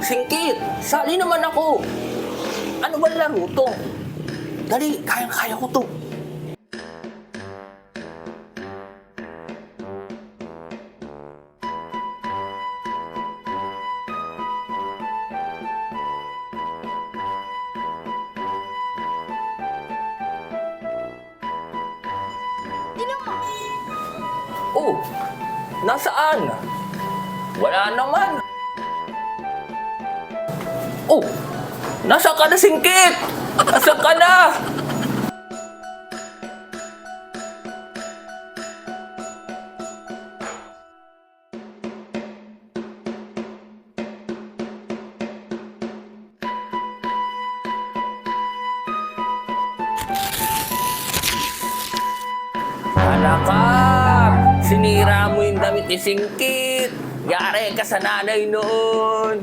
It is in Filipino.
Singkit, sali naman ako. Ano ba laro to? Dali, kayang-kaya ko to. Tingnan mo. Oh, nasaan? Wala naman. Oh, nasa ka na, Singkit? Nasa ka na? Hala ka! Sinira mo yung damit ni Singkit! Yari ka sa nanay noon!